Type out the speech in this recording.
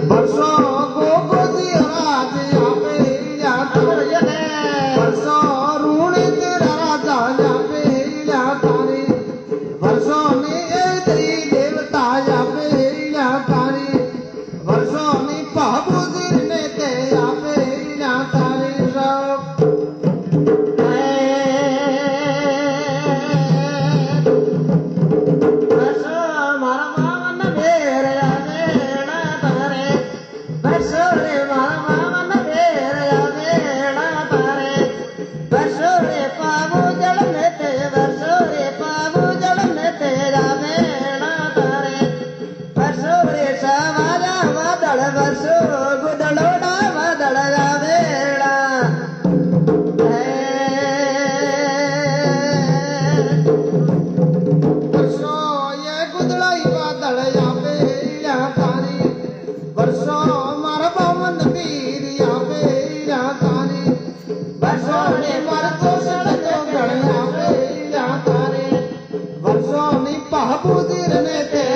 વર્ષો ગોગોજી રાજ આપે તારે વર્ષો ઋણિત રાજા આપે તારે વર્ષોની એત્રી દેવતા આપે તારે વર્ષોની પહબુજી ને તે આપે તારે પહબુજીર ને તે